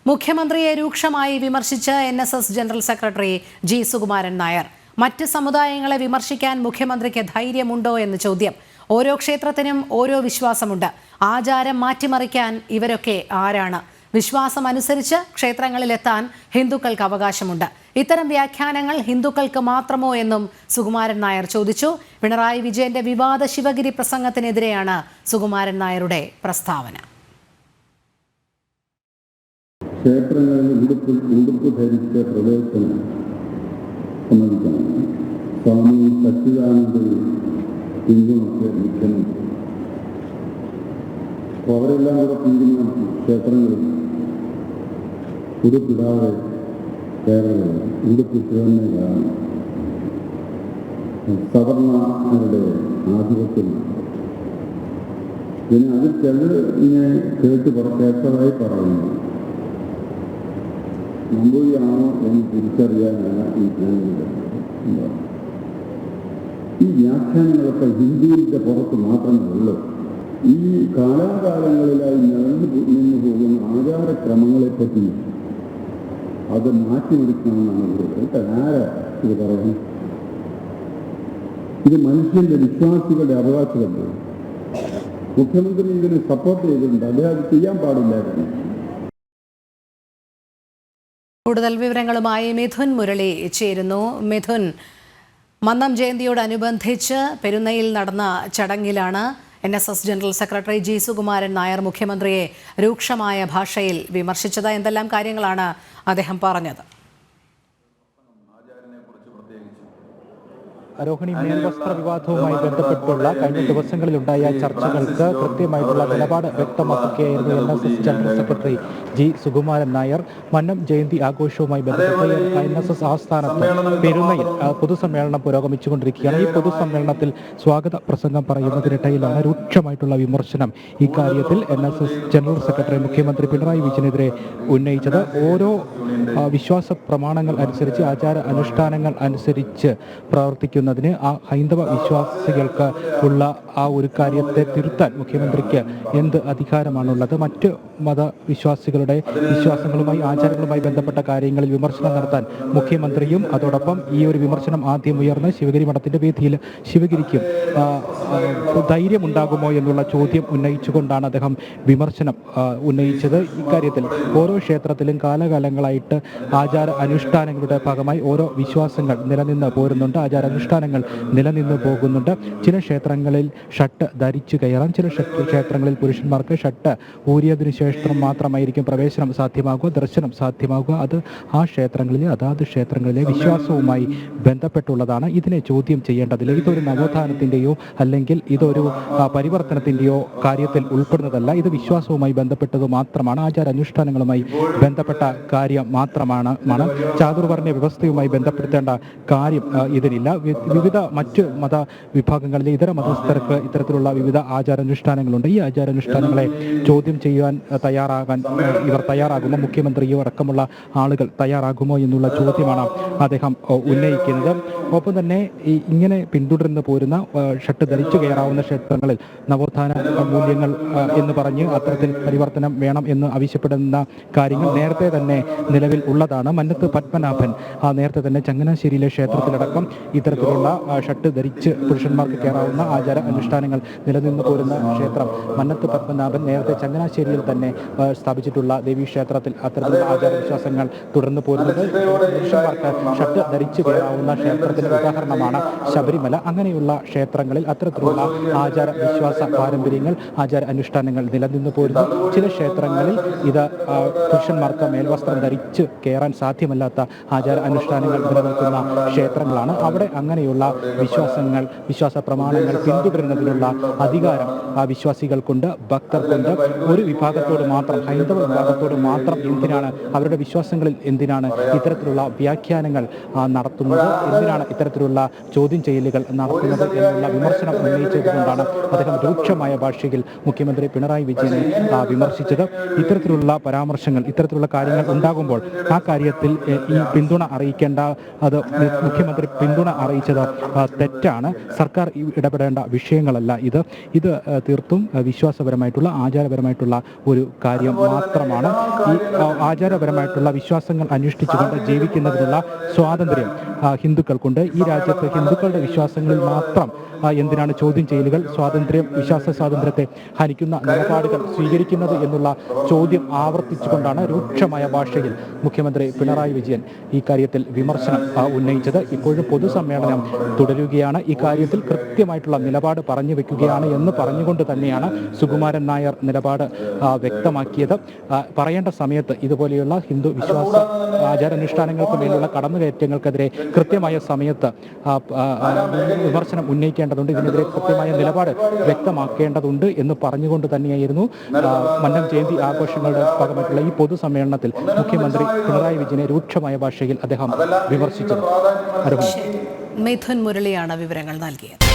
മുഖ്യമന്ത്രിയെ രൂക്ഷമായി വിമർശിച്ച് NSS general secretary G Sukumaran Nair. മറ്റ് സമുദായങ്ങളെ വിമർശിക്കാൻ മുഖ്യമന്ത്രിക്ക് ധൈര്യമുണ്ടോ എന്ന് ചോദ്യം. ഓരോ ക്ഷേത്രത്തിനും ഓരോ വിശ്വാസമുണ്ട്. ആചാരം മാറ്റിമറിക്കാൻ ഇവരൊക്കെ ആരാണ്? വിശ്വാസം അനുസരിച്ച് ക്ഷേത്രങ്ങളിലെത്താൻ ഹിന്ദുക്കൾക്ക് അവകാശമുണ്ട്. ഇത്തരം വ്യാഖ്യാനങ്ങൾ ഹിന്ദുക്കൾക്ക് മാത്രമോ എന്നും സുകുമാരൻ നായർ ചോദിച്ചു. പിണറായി വിജയന്റെ വിവാദ ശിവഗിരി പ്രസംഗത്തിനെതിരെയാണ് സുകുമാരൻ നായരുടെ പ്രസ്താവന. ക്ഷേത്രങ്ങളിൽ ഉടുപ്പ് ധരിച്ച പ്രവേശനം സമ്മതിക്കണം. സ്വാമി സച്ചിദാനന്ദയും പിന്തുണയ്ക്ക് മുഖ്യമന്ത്രി. അപ്പോൾ അവരെല്ലാം കൂടെ തീരുമാനിച്ചു ക്ഷേത്രങ്ങളിൽ ഉടുപ്പിടാതെ കയറുന്നത്, ഉടുപ്പിട്ട് തന്നെ കാണും. സവർണരുടെ ആധിപത്യമാണ്. പിന്നെ അത് ചിലതിനെ കേട്ടതായി പറയുന്നു. നമ്പൂതിരിയാണോ എന്ന് തിരിച്ചറിയാനാണ് ഈ വ്യാഖ്യാനങ്ങളൊക്കെ ഹിന്ദുവിൻ്റെ പുറത്ത് മാത്രമേ ഉള്ളൂ. ഈ കാലാകാലങ്ങളിലായി നിന്നു പോകുന്ന ആചാരക്രമങ്ങളെപ്പറ്റി അത് മാറ്റിമറിക്കണമെന്നാണ് ആരാ ഇത് പറയുന്നത്? ഇത് മനുഷ്യന്റെ വിശ്വാസികളുടെ അവകാശമല്ലേ? മുഖ്യമന്ത്രി ഇതിന് സപ്പോർട്ട് ചെയ്തിട്ടുണ്ട്. അദ്ദേഹം ചെയ്യാൻ പാടില്ലായിരുന്നു. കൂടുതൽ വിവരങ്ങളുമായി മിഥുൻ മുരളി ചേരുന്നു. മിഥുൻ, മന്നം ജയന്തിയോടനുബന്ധിച്ച് പെരുന്നയിൽ നടന്ന ചടങ്ങിലാണ് NSS general secretary G Sukumaran Nair മുഖ്യമന്ത്രിയെ രൂക്ഷമായ ഭാഷയിൽ വിമർശിച്ചത്. എന്തെല്ലാം കാര്യങ്ങളാണ് അദ്ദേഹം പറഞ്ഞത്? രോഹിണി, മേൽവസ്ത്ര വിവാദവുമായി ബന്ധപ്പെട്ടുള്ള കഴിഞ്ഞ ദിവസങ്ങളിലുണ്ടായ ചർച്ചകൾക്ക് കൃത്യമായിട്ടുള്ള നിലപാട് വ്യക്തമാക്കുകയായിരുന്നു NSS general secretary G Sukumaran Nair. Mannam Jayanthi ആഘോഷവുമായി ബന്ധപ്പെട്ട് NSS ആസ്ഥാനത്ത് പെരുന്നയിൽ പൊതുസമ്മേളനം പുരോഗമിച്ചുകൊണ്ടിരിക്കുകയാണ്. ഈ പൊതുസമ്മേളനത്തിൽ സ്വാഗത പ്രസംഗം പറയുന്നതിനിടയിലാണ് രൂക്ഷമായിട്ടുള്ള വിമർശനം ഇക്കാര്യത്തിൽ NSS ജനറൽ സെക്രട്ടറി മുഖ്യമന്ത്രി പിണറായി വിജയനെതിരെ ഉന്നയിച്ചത്. ഓരോ വിശ്വാസ പ്രമാണങ്ങൾ അനുസരിച്ച്, ആചാര അനുഷ്ഠാനങ്ങൾ അനുസരിച്ച് പ്രവർത്തിക്കുന്ന ആ ഹൈന്ദവ വിശ്വാസികൾക്ക് ഉള്ള ആ ഒരു കാര്യത്തെ തിരുത്താൻ മുഖ്യമന്ത്രിക്ക് എന്ത് അധികാരമാണുള്ളത്? മറ്റ് മതവിശ്വാസികളുടെ വിശ്വാസങ്ങളുമായി, ആചാരങ്ങളുമായി ബന്ധപ്പെട്ട കാര്യങ്ങളിൽ വിമർശനം നടത്താൻ മുഖ്യമന്ത്രിയും അതോടൊപ്പം ഈ ഒരു വിമർശനം ആദ്യം ഉയർന്ന് ശിവഗിരി മഠത്തിന്റെ വേദിയിൽ ശിവഗിരിക്കും ധൈര്യമുണ്ടാകുമോ എന്നുള്ള ചോദ്യം ഉന്നയിച്ചുകൊണ്ടാണ് അദ്ദേഹം വിമർശനം ഉന്നയിച്ചത്. ഇക്കാര്യത്തിൽ ഓരോ ക്ഷേത്രത്തിലും കാലകാലങ്ങളായിട്ട് ആചാര അനുഷ്ഠാനങ്ങളുടെ ഭാഗമായി ഓരോ വിശ്വാസങ്ങൾ നിലനിന്ന് പോരുന്നുണ്ട്, ആചാരാനുഷ്ഠാനങ്ങൾ നിലനിന്ന് പോകുന്നുണ്ട്. ചില ക്ഷേത്രങ്ങളിൽ ഷട്ട് ധരിച്ചു കയറാം, ചില ക്ഷേത്രങ്ങളിൽ പുരുഷന്മാർക്ക് ഷട്ട് ഊരിയതിനു ശേഷം മാത്രമായിരിക്കും പ്രവേശനം സാധ്യമാകുക, ദർശനം സാധ്യമാകുക. അത് ആ ക്ഷേത്രങ്ങളിലെ അതാത് ക്ഷേത്രങ്ങളിലെ വിശ്വാസവുമായി ബന്ധപ്പെട്ടുള്ളതാണ്. ഇതിനെ ചോദ്യം ചെയ്യേണ്ടതില്ല. ഇതൊരു നവോത്ഥാനത്തിൻ്റെയോ അല്ലെങ്കിൽ ഇതൊരു പരിവർത്തനത്തിൻ്റെയോ കാര്യത്തിൽ ഉൾപ്പെടുന്നതല്ല. ഇത് വിശ്വാസവുമായി ബന്ധപ്പെട്ടത് മാത്രമാണ്, ആചാരാനുഷ്ഠാനങ്ങളുമായി ബന്ധപ്പെട്ട കാര്യം മാത്രമാണ്. ചാതുർവർണ്ണ വ്യവസ്ഥയുമായി ബന്ധപ്പെടുത്തേണ്ട കാര്യം ഇതിനില്ല. വിവിധ മറ്റ് മതവിഭാഗങ്ങളിലെ ഇതര മതസ്ഥർക്ക് ഇത്തരത്തിലുള്ള വിവിധ ആചാരാനുഷ്ഠാനങ്ങളുണ്ട്. ഈ ആചാരാനുഷ്ഠാനങ്ങളെ ചോദ്യം ചെയ്യാൻ ഇവർ തയ്യാറാകുമോ? മുഖ്യമന്ത്രിയോ അടക്കമുള്ള ആളുകൾ തയ്യാറാകുമോ എന്നുള്ള ചോദ്യമാണ് അദ്ദേഹം ഉന്നയിക്കുന്നത്. ഒപ്പം തന്നെ ഇങ്ങനെ പിന്തുടർന്ന് പോരുന്ന ഷട്ട് ധരിച്ചു കയറാവുന്ന ക്ഷേത്രങ്ങളിൽ നവോത്ഥാന മൂല്യങ്ങൾ എന്ന് പറഞ്ഞ് അത്തരത്തിൽ പരിവർത്തനം വേണം എന്ന് ആവശ്യപ്പെടുന്ന കാര്യങ്ങൾ നേരത്തെ തന്നെ നിലവിൽ ഉള്ളതാണ്. മന്നത്ത് പത്മനാഭൻ നേരത്തെ തന്നെ ചങ്ങനാശ്ശേരിയിലെ ക്ഷേത്രത്തിലടക്കം ഇത്തരത്തിലുള്ള ഷട്ട് ധരിച്ച് പുരുഷന്മാർക്ക് കയറാവുന്ന ആചാര അനുഷ്ഠാനങ്ങൾ നിലനിന്ന് പോരുന്ന ക്ഷേത്രം മന്നത്ത് പത്മനാഭൻ നേരത്തെ ചങ്ങനാശ്ശേരിയിൽ തന്നെ സ്ഥാപിച്ചിട്ടുള്ള ദേവീക്ഷേത്രത്തിൽ അത്തരത്തിലുള്ള ആചാരവിശ്വാസങ്ങൾ തുടർന്ന് പോരുന്നത്. പുരുഷന്മാർക്ക് ഷട്ട് ധരിച്ചു കയറാവുന്ന ക്ഷേത്രത്തിന്റെ ഉദാഹരണമാണ് ശബരിമല. അങ്ങനെയുള്ള ക്ഷേത്രങ്ങളിൽ അത്തരത്തിലുള്ള ആചാര വിശ്വാസ പാരമ്പര്യങ്ങൾ, ആചാര അനുഷ്ഠാനങ്ങൾ നിലനിന്ന് പോരുന്നു. ചില ക്ഷേത്രങ്ങളിൽ ഇത് പുരുഷന്മാർക്ക് മേൽവസ്ത്രം ധരിച്ച് കയറാൻ സാധ്യമല്ലാത്ത ആചാര അനുഷ്ഠാനങ്ങൾ നിലനിൽക്കുന്ന ക്ഷേത്രങ്ങളാണ്. അവിടെ അങ്ങനെയുള്ള വിശ്വാസങ്ങൾ, വിശ്വാസ പ്രമാണങ്ങൾ പിന്തുടരുന്നതിനുള്ള അധികാരം ആ വിശ്വാസികൾക്കുണ്ട്, ഭക്തർക്കുണ്ട്. ഒരു വിഭാഗത്തോട് മാത്രം, ഹൈന്ദവ വിഭാഗത്തോട് മാത്രം എന്തിനാണ്, അവരുടെ വിശ്വാസങ്ങളിൽ എന്തിനാണ് ഇത്തരത്തിലുള്ള വ്യാഖ്യാനങ്ങൾ നടത്തുന്നത്, എന്തിനാണ് ഇത്തരത്തിലുള്ള ചോദ്യം ചെയ്യലുകൾ നടത്തുന്നത് എന്നുള്ള വിമർശനം ഉന്നയിച്ചതുകൊണ്ടാണ് അദ്ദേഹം രൂക്ഷമായ ഭാഷയിൽ മുഖ്യമന്ത്രി പിണറായി വിജയനെ വിമർശിച്ചത്. ഇത്തരത്തിലുള്ള പരാമർശങ്ങൾ, ഇത്തരത്തിലുള്ള കാര്യങ്ങൾ ഉണ്ടാകുമ്പോൾ ആ കാര്യത്തിൽ ഈ പിന്തുണ അറിയിക്കേണ്ട, അത് മുഖ്യമന്ത്രി പിന്തുണ അറിയിച്ച ഉന്നയിച്ചത് തെറ്റാണ്. സർക്കാർ ഇടപെടേണ്ട വിഷയങ്ങളല്ല ഇത് തീർത്തും വിശ്വാസപരമായിട്ടുള്ള ആചാരപരമായിട്ടുള്ള ഒരു കാര്യം മാത്രമാണ്. ഈ ആചാരപരമായിട്ടുള്ള വിശ്വാസങ്ങൾ അനുഷ്ഠിച്ചുകൊണ്ട് ജീവിക്കുന്നതിനുള്ള സ്വാതന്ത്ര്യം ഹിന്ദുക്കൾക്കുണ്ട്. ഈ രാജ്യത്ത് ഹിന്ദുക്കളുടെ വിശ്വാസങ്ങളിൽ മാത്രം എന്തിനാണ് ചോദ്യം ചെയ്യലുകൾ, വിശ്വാസ സ്വാതന്ത്ര്യത്തെ ഹനിക്കുന്ന നിലപാടുകൾ സ്വീകരിക്കുന്നത് എന്നുള്ള ചോദ്യം ആവർത്തിച്ചുകൊണ്ടാണ് രൂക്ഷമായ ഭാഷയിൽ മുഖ്യമന്ത്രി പിണറായി വിജയൻ ഈ കാര്യത്തിൽ വിമർശനം ഉന്നയിച്ചത്. ഇപ്പോഴും പൊതുസമ്മേളനം തുടരുകയാണ്. ഈ കാര്യത്തിൽ കൃത്യമായിട്ടുള്ള നിലപാട് പറഞ്ഞു വെക്കുകയാണ് എന്ന് പറഞ്ഞുകൊണ്ട് തന്നെയാണ് സുകുമാരൻ നായർ നിലപാട് വ്യക്തമാക്കിയത്. പറയേണ്ട സമയത്ത് ഇതുപോലെയുള്ള ഹിന്ദു വിശ്വാസ ആചാരാനുഷ്ഠാനങ്ങൾക്ക് മേലുള്ള കടന്നുകയറ്റങ്ങൾക്കെതിരെ കൃത്യമായ സമയത്ത് വിമർശനം ഉന്നയിക്കേണ്ടതുണ്ട്, ഇതിനെതിരെ കൃത്യമായ നിലപാട് വ്യക്തമാക്കേണ്ടതുണ്ട് എന്ന് പറഞ്ഞുകൊണ്ട് തന്നെയായിരുന്നു മന്നം ജയന്തി ആഘോഷങ്ങളുടെ ഭാഗമായിട്ടുള്ള ഈ പൊതുസമ്മേളനത്തിൽ മുഖ്യമന്ത്രി പിണറായി വിജയനെ രൂക്ഷമായ ഭാഷയിൽ അദ്ദേഹം വിമർശിച്ചത്. മിഥുൻ മുരളിയാണ് വിവരങ്ങൾ നൽകിയത്.